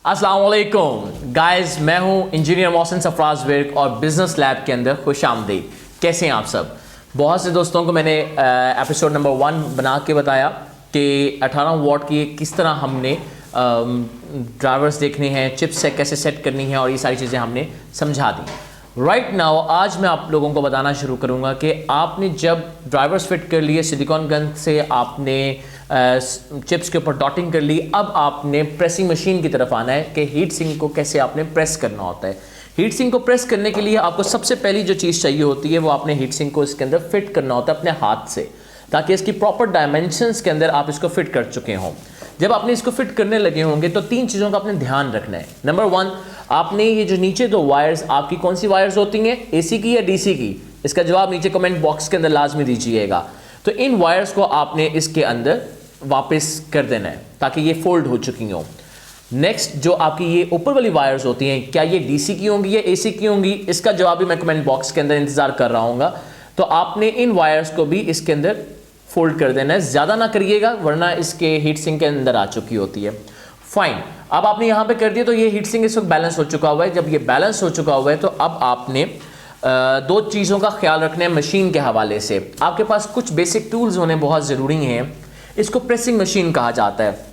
अस्सलाम वालेकुम गाइस, मैं हूं इंजीनियर मोहसिन सरफराज विर्क और बिजनेस लैब के अंदर खुश आमदीद। कैसे हैं आप सब? बहुत से दोस्तों को मैंने एपिसोड नंबर 1 बना के बताया कि 18 वॉट की किस तरह हमने ड्राइवर्स देखने हैं, चिप्स से कैसे सेट करनी है और ये सारी चीज़ें हमने समझा दी। राइट नाउ आज मैं आप लोगों को बताना शुरू करूँगा कि आपने जब ड्राइवर्स फिट कर लिए, सिलिकॉन गन से आपने चिप्स के ऊपर डॉटिंग कर ली, अब आपने प्रेसिंग मशीन की तरफ आना है कि हीट सिंक को कैसे आपने प्रेस करना होता है। हीट सिंक को प्रेस करने के लिए आपको सबसे पहली जो चीज़ चाहिए होती है वो आपने हीट सिंक को इसके अंदर फिट करना होता है अपने हाथ से, ताकि इसकी प्रॉपर डायमेंशंस के अंदर आप इसको फिट कर चुके हों। जब आपने इसको फिट करने लगे होंगे तो 3 चीज़ों का आपने ध्यान रखना है। नंबर 1, आपने ये जो नीचे 2 वायर्स, आपकी कौन सी वायर्स होती हैं, एसी की या डीसी की? इसका जवाब नीचे कमेंट बॉक्स के अंदर लाजमी दीजिएगा। तो इन वायर्स को आपने इसके अंदर वापस कर देना है ताकि ये फोल्ड हो चुकी हों। नेक्स्ट, जो आपकी ये ऊपर वाली वायर्स होती हैं, क्या ये डीसी की होंगी या एसी की होंगी? इसका जवाब भी मैं कमेंट बॉक्स के अंदर इंतजार कर रहा हूँ। तो आपने इन वायर्स को भी इसके अंदर फोल्ड कर देना है, ज़्यादा ना करिएगा वरना इसके हीट सिंक के अंदर आ चुकी होती है। फाइन, अब आपने यहाँ पे कर दिया तो ये हीट सिंक इस वक्त बैलेंस हो चुका हुआ है। जब ये बैलेंस हो चुका हुआ है तो अब आपने 2 चीज़ों का ख्याल रखना है मशीन के हवाले से। आपके पास कुछ बेसिक टूल्स होने बहुत ज़रूरी हैं। इसको प्रेसिंग मशीन कहा जाता है।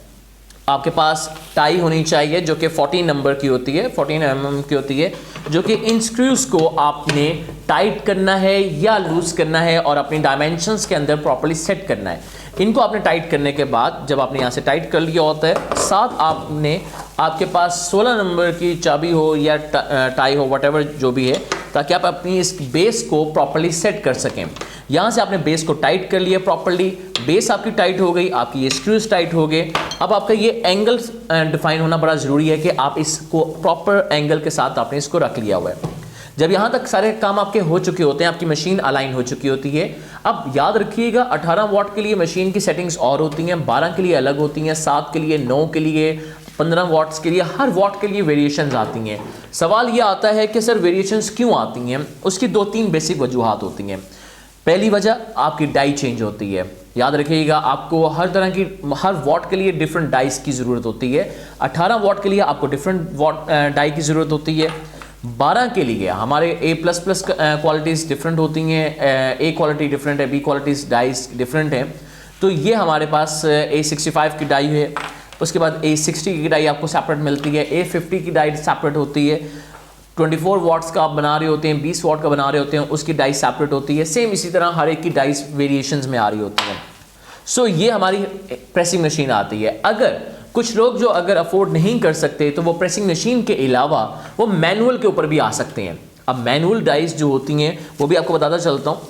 आपके पास टाई होनी चाहिए जो कि 14 नंबर की होती है, 14 mm की होती है, जो कि इन स्क्रूज को आपने टाइट करना है या लूज करना है और अपनी डायमेंशंस के अंदर प्रॉपर्ली सेट करना है। इनको आपने टाइट करने के बाद जब आपने यहाँ से टाइट कर लिया होता है, साथ आपने आपके पास 16 नंबर की चाबी हो या टाई हो, व्हाटएवर जो भी है, ताकि आप अपनी इस बेस को प्रॉपर्ली सेट कर सकें। यहाँ से आपने बेस को टाइट कर लिया प्रॉपर्ली, बेस आपकी टाइट हो गई, आपकी ये स्क्रूज टाइट हो गए। अब आपका ये एंगल डिफाइन होना बड़ा ज़रूरी है कि आप इसको प्रॉपर एंगल के साथ आपने इसको रख लिया हुआ है। जब यहाँ तक सारे काम आपके हो चुके होते हैं, आपकी मशीन अलाइन हो चुकी होती है। अब याद रखिएगा 18 वॉट के लिए मशीन की सेटिंग्स और होती हैं, 12 के लिए अलग होती हैं, 7 के लिए, 9 के लिए, 15 वॉट्स के लिए, हर वॉट के लिए वेरिएशंस आती हैं। सवाल ये आता है कि सर वेरिएशंस क्यों आती हैं? उसकी 2-3 बेसिक वजूहात होती हैं। पहली वजह, आपकी डाई चेंज होती है। याद रखिएगा आपको हर तरह की, हर वॉट के लिए डिफरेंट डाइस की ज़रूरत होती है। 18 वॉट के लिए आपको डिफरेंट वॉट डाई की ज़रूरत होती है। 12 के लिए हमारे A++ क्वालिटीज़ डिफरेंट होती हैं, A क्वालिटी डिफरेंट है, B क्वालिटीज़ डाइस डिफरेंट हैं। तो ये हमारे पास A65 की डाई है, उसके बाद A60 की डाई आपको सेपरेट मिलती है, A50 की डाई सेपरेट होती है, 24 वॉट्स का आप बना रहे होते हैं, 20 वॉट का बना रहे होते हैं, उसकी डाई सेपरेट होती है। सेम इसी तरह हर एक की डाइस वेरिएशंस में आ रही होती हैं। सो ये हमारी प्रेसिंग मशीन आती है। अगर कुछ लोग जो अगर अफोर्ड नहीं कर सकते तो वो प्रेसिंग मशीन के अलावा वो मैनुअल के ऊपर भी आ सकते हैं। अब मैनुअल डाइस जो होती हैं वो भी आपको बताता चलता हूँ।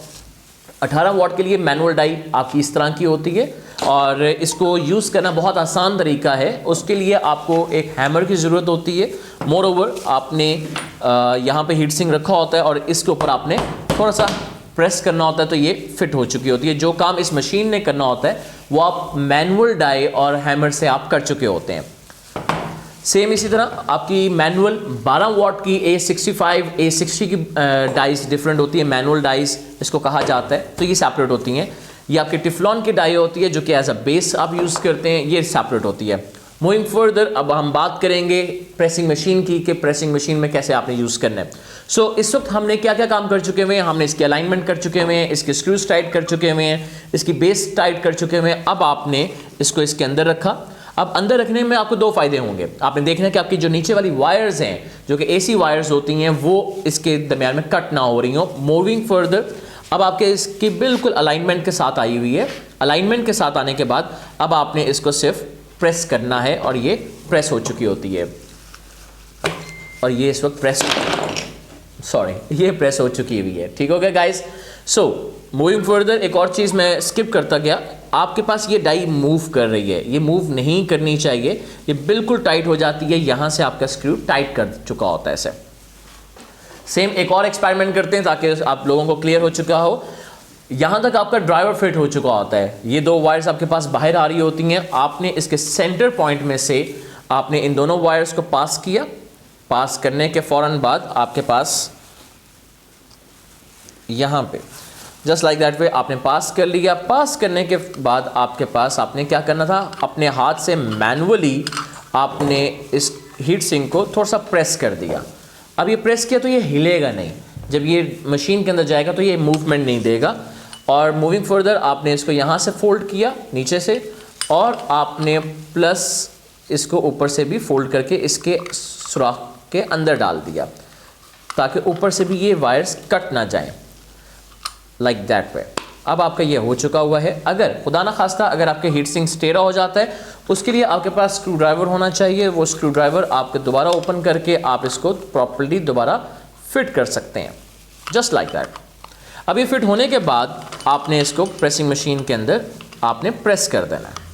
18 वॉट के लिए मैनुअल डाई आपकी इस तरह की होती है और इसको यूज़ करना बहुत आसान तरीका है। उसके लिए आपको एक हैमर की ज़रूरत होती है। मोर ओवर आपने यहाँ पे हीट सिंक रखा होता है और इसके ऊपर आपने थोड़ा सा प्रेस करना होता है तो ये फिट हो चुकी होती है। जो काम इस मशीन ने करना होता है वो आप मैनुअल डाई और हैमर से आप कर चुके होते हैं। सेम इसी तरह आपकी मैनुअल 12 वॉट की A65, A60 की डाइस डिफरेंट होती है, मैनुअल डाइस इसको कहा जाता है, तो ये सेपरेट होती हैं। ये आपकी टिफ्लॉन की डाई होती है जो कि एज अ बेस आप यूज़ करते हैं, ये सेपरेट होती है। मूविंग फर्दर अब हम बात करेंगे प्रेसिंग मशीन की कि प्रेसिंग मशीन में कैसे आपने यूज़ करना है। सो इस वक्त हमने क्या क्या काम कर चुके हुए हैं? हमने इसकी अलाइनमेंट कर चुके हुए हैं, इसके स्क्रूज टाइट कर चुके हुए हैं, इसकी बेस टाइट कर चुके हुए हैं। अब आपने इसको इसके अंदर रखा। अब अंदर रखने में आपको 2 फ़ायदे होंगे। आपने देखना है कि आपकी जो नीचे वाली वायर्स हैं जो कि AC वायर्स होती हैं वो इसके दरमियान में कट ना हो रही हो। मूविंग फर्दर अब आपके इसकी बिल्कुल अलाइनमेंट के साथ आई हुई है। अलाइनमेंट के साथ आने के बाद अब आपने इसको सिर्फ प्रेस करना है और ये प्रेस हो चुकी होती है और ये इस वक्त ये प्रेस हो चुकी हुई है। ठीक हो गया गाइस? सो मूविंग फर्दर एक और चीज़ मैं स्किप करता गया। आपके पास ये डाई मूव कर रही है, ये मूव नहीं करनी चाहिए, ये बिल्कुल टाइट हो जाती है। यहाँ से आपका स्क्रू टाइट कर चुका होता है ऐसे। सेम एक और एक्सपेरिमेंट करते हैं ताकि आप लोगों को क्लियर हो चुका हो। यहाँ तक आपका ड्राइवर फिट हो चुका होता है, ये 2 वायर्स आपके पास बाहर आ रही होती हैं। आपने इसके सेंटर पॉइंट में से आपने इन दोनों वायर्स को पास किया। पास करने के फ़ौरन बाद आपके पास यहाँ पे जस्ट लाइक दैट वे आपने पास कर लिया। पास करने के बाद आपके पास आपने क्या करना था, अपने हाथ से मैनुअली आपने इस हीट सिंक को थोड़ा सा प्रेस कर दिया। अब ये प्रेस किया तो ये हिलेगा नहीं, जब ये मशीन के अंदर जाएगा तो ये मूवमेंट नहीं देगा। और मूविंग फर्दर आपने इसको यहाँ से फोल्ड किया नीचे से, और आपने प्लस इसको ऊपर से भी फोल्ड करके इसके सुराख के अंदर डाल दिया ताकि ऊपर से भी ये वायर्स कट ना जाएं, लाइक दैट वे। अब आपका ये हो चुका हुआ है। अगर खुदा ना खास्ता अगर आपके हीट सिंक टेढ़ा हो जाता है, उसके लिए आपके पास स्क्रू ड्राइवर होना चाहिए। वो स्क्रू ड्राइवर आपके दोबारा ओपन करके आप इसको प्रॉपर्ली दोबारा फिट कर सकते हैं, जस्ट लाइक दैट। अब ये फिट होने के बाद आपने इसको प्रेसिंग मशीन के अंदर आपने प्रेस कर देना है।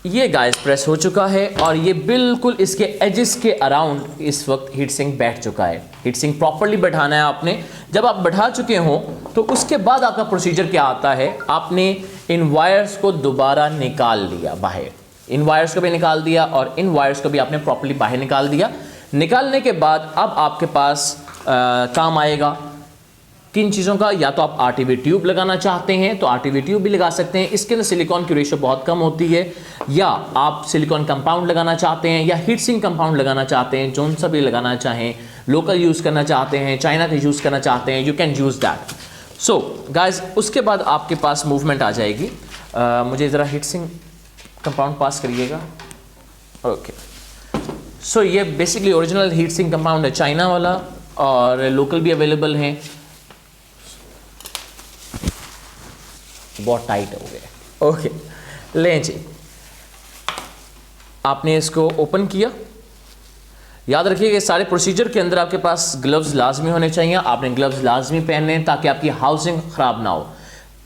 ये गाइस प्रेस हो चुका है और ये बिल्कुल इसके एजेस के अराउंड इस वक्त हीट सिंक बैठ चुका है। हीट सिंक प्रॉपर्ली बैठाना है आपने। जब आप बैठा चुके हो तो उसके बाद आपका प्रोसीजर क्या आता है, आपने इन वायर्स को दोबारा निकाल लिया बाहर। इन वायर्स को भी निकाल दिया और इन वायर्स को भी आपने प्रॉपर्ली बाहर निकाल दिया। निकालने के बाद अब आपके पास काम आएगा किन चीज़ों का, या तो आप आरटीवी ट्यूब लगाना चाहते हैं तो आरटीवी ट्यूब भी लगा सकते हैं, इसके अंदर सिलिकॉन की रेशो बहुत कम होती है। या आप सिलिकॉन कंपाउंड लगाना चाहते हैं या हीट सिंक कंपाउंड लगाना चाहते हैं, जोन सा भी लगाना चाहें, लोकल यूज़ करना चाहते हैं, चाइना का यूज़ करना चाहते हैं, you can use that. So guys उसके बाद आपके पास मूवमेंट आ जाएगी। मुझे ज़रा हीट सिंक कंपाउंड पास करिएगा। ओके, सो ये basically original heat sink compound है, चाइना वाला, और लोकल भी अवेलेबल हैं। बहुत टाइट हो गया। ओके, लें जी, आपने इसको ओपन किया। याद रखिएगा सारे प्रोसीजर के अंदर आपके पास ग्लव्स लाजमी होने चाहिए। आपने ग्लव्स लाजमी पहनने हैं ताकि आपकी हाउसिंग ख़राब ना हो।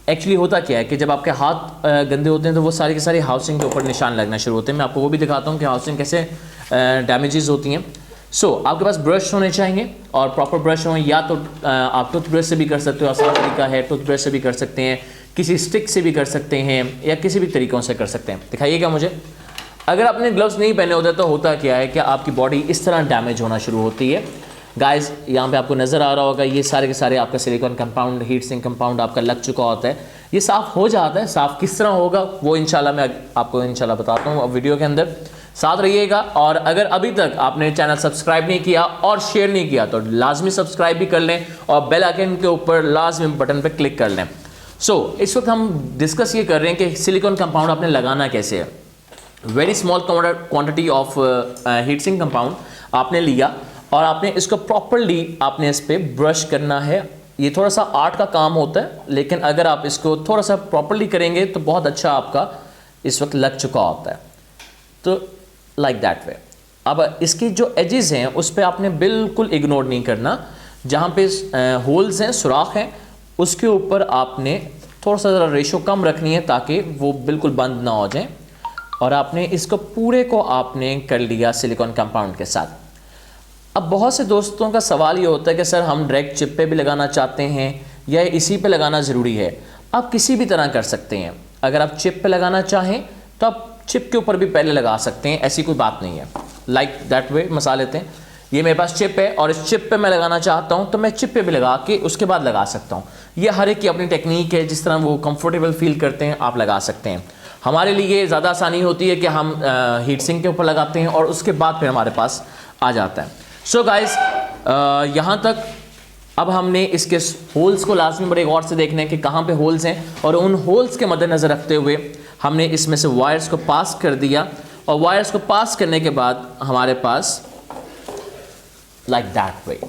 एक्चुअली होता क्या है कि जब आपके हाथ गंदे होते हैं तो वो सारी की सारी हाउसिंग के ऊपर निशान लगना शुरू होते हैं। मैं आपको वो भी दिखाता हूँ कि हाउसिंग कैसे डैमेजेस होती हैं। सो आपके पास ब्रश होने चाहिए और प्रॉपर ब्रश हों, या तो आप टूथब्रश से भी कर सकते हो, आसान तरीका है, टूथब्रश से भी कर सकते हैं, किसी स्टिक से भी कर सकते हैं, या किसी भी तरीक़ों से कर सकते हैं। दिखाइएगा मुझे। अगर आपने ग्लव्स नहीं पहने होते तो होता क्या है कि आपकी बॉडी इस तरह डैमेज होना शुरू होती है। गाइस यहाँ पे आपको नज़र आ रहा होगा ये सारे के सारे आपका silicon compound, heat sink compound आपका लग चुका होता है। ये साफ़ हो जाता है। साफ़ किस तरह होगा वो इंशाल्लाह मैं आपको इंशाल्लाह बताता हूँ अब वीडियो के अंदर। साथ रहिएगा। और अगर अभी तक आपने चैनल सब्सक्राइब नहीं किया और शेयर नहीं किया तो लाजमी सब्सक्राइब भी कर लें और बेल आइकन के ऊपर लाजमी बटन पर क्लिक कर लें। इस वक्त हम डिस्कस ये कर रहे हैं कि सिलिकॉन कंपाउंड आपने लगाना कैसे है। Very small quantity of heat sink compound आपने लिया और आपने इसको प्रॉपरली आपने इस पर ब्रश करना है। ये थोड़ा सा आर्ट का काम होता है, लेकिन अगर आप इसको थोड़ा सा प्रॉपरली करेंगे तो बहुत अच्छा आपका इस वक्त लग चुका होता है। तो लाइक दैट वे। अब इसकी जो एजेस हैं उस पर आपने बिल्कुल इग्नोर नहीं करना। जहाँ पे होल्स हैं, सुराख हैं, उसके ऊपर आपने थोड़ा सा ज़रा रेशो कम रखनी है ताकि वो बिल्कुल बंद ना हो जाए। और आपने इसको पूरे को आपने कर लिया सिलिकॉन कंपाउंड के साथ। अब बहुत से दोस्तों का सवाल ये होता है कि सर हम डायरेक्ट चिप पे भी लगाना चाहते हैं या इसी पे लगाना ज़रूरी है। आप किसी भी तरह कर सकते हैं। अगर आप चिप पे लगाना चाहें तो आप चिप के ऊपर भी पहले लगा सकते हैं, ऐसी कोई बात नहीं है। लाइक दैट वे मसा लेते हैं, ये मेरे पास चिप है और इस चिप पे मैं लगाना चाहता हूँ तो मैं चिप पे भी लगा के उसके बाद लगा सकता हूँ। ये हर एक की अपनी टेक्निक है, जिस तरह वो कंफर्टेबल फील करते हैं आप लगा सकते हैं। हमारे लिए ज़्यादा आसानी होती है कि हम हीट सिंक के ऊपर लगाते हैं और उसके बाद फिर हमारे पास आ जाता है। सो गाइस यहाँ तक अब हमने इसके होल्स को लाजमी बड़े गौर से देखना है कि कहाँ पे होल्स हैं, और उन होल्स के मद्देनज़र रखते हुए हमने इसमें से वायर्स को पास कर दिया। और वायर्स को पास करने के बाद हमारे पास लाइक दैट वे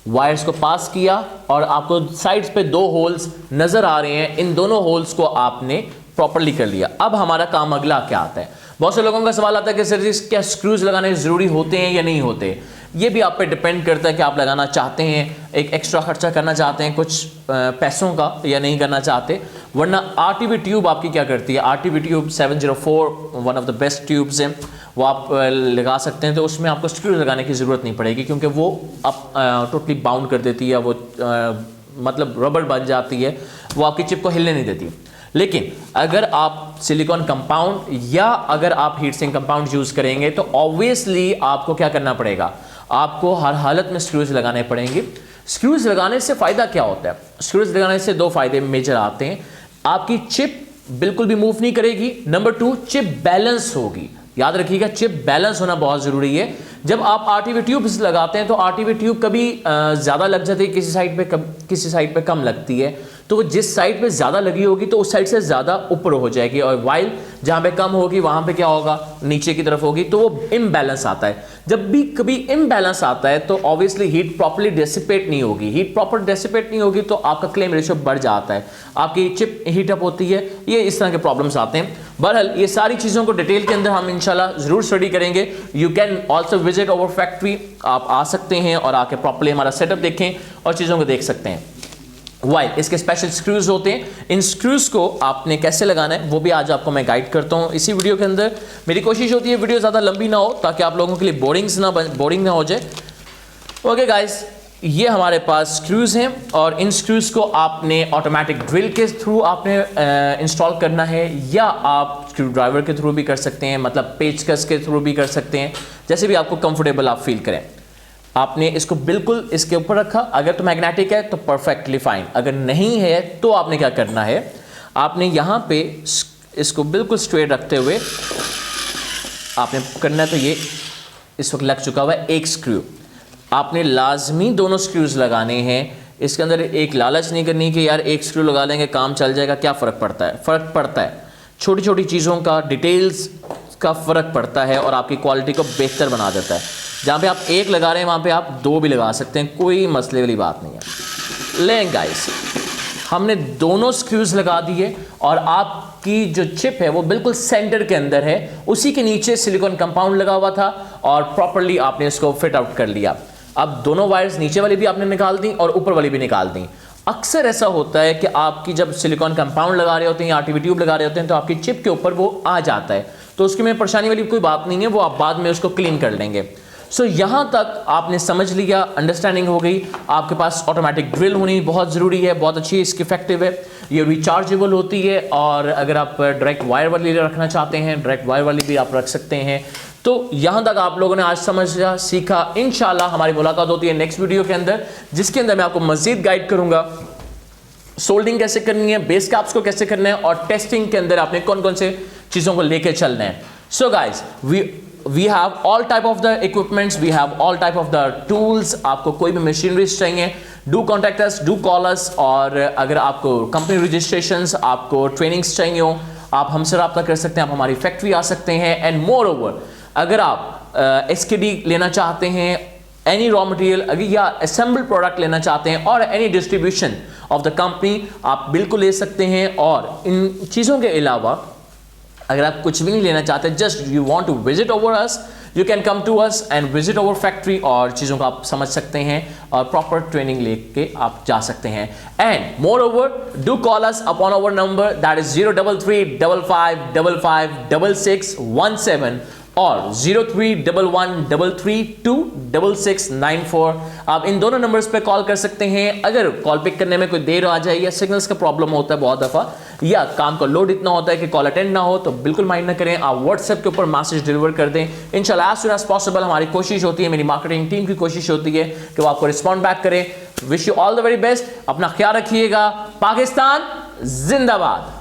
वायर्स को पास किया और आपको साइड्स पे दो होल्स नज़र आ रहे हैं, इन दोनों होल्स को आपने प्रॉपर्ली कर लिया। अब हमारा काम अगला क्या आता है। बहुत से लोगों का सवाल आता है कि सर जी क्या स्क्रूज लगाने ज़रूरी होते हैं या नहीं होते। ये भी आप पे डिपेंड करता है कि आप लगाना चाहते हैं, एक एक्स्ट्रा खर्चा करना चाहते हैं कुछ पैसों का, या नहीं करना चाहते। वरना आरटीवी ट्यूब आपकी क्या करती है, RTV tube 704 one of the best tubes हैं, वो आप लगा सकते हैं। तो उसमें आपको स्क्रू लगाने की ज़रूरत नहीं पड़ेगी क्योंकि वो आप टोटली बाउंड कर देती है, वो मतलब रबड़ बन जाती है, वो आपकी चिप को हिलने नहीं देती। लेकिन अगर आप सिलिकॉन कंपाउंड या अगर आप हीट सिंक कंपाउंड यूज़ करेंगे तो ऑब्वियसली आपको क्या करना पड़ेगा, आपको हर हालत में स्क्रूज लगाने पड़ेंगे। स्क्रूज लगाने से फ़ायदा क्या होता है, स्क्रूज लगाने से दो फ़ायदे मेजर आते हैं। आपकी चिप बिल्कुल भी मूव नहीं करेगी। नंबर 2, चिप बैलेंस होगी। याद रखिएगा, चिप बैलेंस होना बहुत जरूरी है। जब आप आरटीवी ट्यूब्स लगाते हैं तो आरटीवी ट्यूब कभी ज़्यादा लग जाती है किसी साइड पे, किसी साइड पे कम लगती है, तो जिस साइड पे ज़्यादा लगी होगी तो उस साइड से ज़्यादा ऊपर हो जाएगी, और वाइल जहाँ पे कम होगी वहाँ पे क्या होगा, नीचे की तरफ होगी, तो वो इम्बैलेंस आता है। जब भी कभी इम्बैलेंस आता है तो ऑब्वियसली हीट प्रॉपर्ली डेसिपेट नहीं होगी। हीट प्रॉपर डेसिपेट नहीं होगी तो आपका क्लेम रेशियो बढ़ जाता है, आपकी चिप हीट अप होती है, ये इस तरह के प्रॉब्लम्स आते हैं। बहरहाल ये सारी चीज़ों को डिटेल के अंदर हम इंशाल्लाह ज़रूर स्टडी करेंगे। You can also visit our factory, आप आ सकते हैं और आके प्रॉपर्ली हमारा सेटअप देखें और चीज़ों को देख सकते हैं। वाइल इसके स्पेशल स्क्रूज होते हैं, इन स्क्रूज को आपने कैसे लगाना है वो भी आज आपको मैं गाइड करता हूँ इसी वीडियो के अंदर। मेरी कोशिश होती है वीडियो ज़्यादा लंबी ना हो ताकि आप लोगों के लिए बोरिंग ना हो जाए। ओके गाइस, ये हमारे पास स्क्रूज हैं और इन स्क्रूज को आपने ऑटोमेटिक ड्रिल के थ्रू आपने इंस्टॉल करना है, या आप स्क्रू ड्राइवर के थ्रू भी कर सकते हैं, मतलब पेचकस के थ्रू भी कर सकते हैं, जैसे भी आपको कंफर्टेबल आप फील करें। आपने इसको बिल्कुल इसके ऊपर रखा, अगर तो मैग्नेटिक है तो परफेक्टली फाइन, अगर नहीं है तो आपने क्या करना है, आपने यहाँ पे इसको बिल्कुल स्ट्रेट रखते हुए आपने करना है। तो ये इस वक्त लग चुका हुआ है एक स्क्रू, आपने लाजमी दोनों स्क्रूज लगाने हैं। इसके अंदर एक लालच नहीं करनी कि यार एक स्क्रू लगा लेंगे काम चल जाएगा, क्या फ़र्क पड़ता है, फ़र्क पड़ता है। छोटी छोटी चीज़ों का, डिटेल्स का फ़र्क पड़ता है और आपकी क्वालिटी को बेहतर बना देता है। जहाँ पे आप एक लगा रहे हैं वहाँ पे आप दो भी लगा सकते हैं, कोई मसले वाली बात नहीं है। लेकिन गाइस हमने दोनों स्क्रूज लगा दिए और आपकी जो चिप है वो बिल्कुल सेंटर के अंदर है, उसी के नीचे सिलिकॉन कंपाउंड लगा हुआ था और प्रॉपर्ली आपने इसको फिट आउट कर लिया। अब दोनों वायर्स नीचे वाली भी आपने निकाल दी और ऊपर वाली भी निकाल दी। अक्सर ऐसा होता है कि आपकी जब सिलिकॉन कंपाउंड लगा रहे होते हैं या आरटीवी ट्यूब लगा रहे होते हैं तो आपकी चिप के ऊपर वो आ जाता है, तो उसकी में परेशानी वाली कोई बात नहीं है, वो आप बाद में उसको क्लीन कर लेंगे। सो यहाँ तक आपने समझ लिया, अंडरस्टैंडिंग हो गई। आपके पास ऑटोमेटिक ड्रिल होनी बहुत ज़रूरी है, बहुत अच्छी इसकी इफेक्टिव है, ये रिचार्जेबल होती है, और अगर आप डायरेक्ट वायर वाली रखना चाहते हैं डायरेक्ट वायर वाली भी आप रख सकते हैं। तो यहाँ तक आप लोगों ने आज समझा, सीखा। इंशाल्लाह हमारी मुलाकात होती है नेक्स्ट वीडियो के अंदर, जिसके अंदर मैं आपको मज़ीद गाइड करूँगा सोल्डिंग कैसे करनी है, बेस कैप्स को कैसे करना है, और टेस्टिंग के अंदर आपने कौन कौन से चीज़ों को लेके चलना है। So guys we have all type of the equipments, we have all type of the tools। आपको कोई भी मशीनरीज चाहिए, do contact us, do call us। और अगर आपको कंपनी रजिस्ट्रेशंस, आपको ट्रेनिंग्स चाहिए हो, आप हमसे रब्ता कर सकते हैं, आप हमारी फैक्ट्री आ सकते हैं। एंड मोर ओवर अगर आप SKD लेना चाहते हैं, एनी रॉ मटेरियल या असेंबल्ड प्रोडक्ट लेना चाहते हैं, और any distribution of the company, आप बिल्कुल ले सकते हैं। और इन चीज़ों के अलावा अगर आप कुछ भी नहीं लेना चाहते, just you want to visit over us, you can come to us and visit over factory, और चीज़ों को आप समझ सकते हैं और प्रॉपर ट्रेनिंग लेके आप जा सकते हैं। And moreover do call us upon our number, that is 03355556617 और 031133269694। आप इन दोनों नंबर्स पे कॉल कर सकते हैं। अगर कॉल पिक करने में कोई देर आ जाए या सिग्नल्स का प्रॉब्लम होता है बहुत दफ़ा, या काम का लोड इतना होता है कि कॉल अटेंड ना हो, तो बिल्कुल माइंड ना करें, आप व्हाट्सएप के ऊपर मैसेज डिलीवर कर दें। इंशाल्लाह एज सून एज पॉसिबल हमारी कोशिश होती है, मेरी मार्केटिंग टीम की कोशिश होती है कि वो आपको रिस्पॉन्ड बैक करें। Wish you all the very best, अपना ख्याल रखिएगा। पाकिस्तान जिंदाबाद।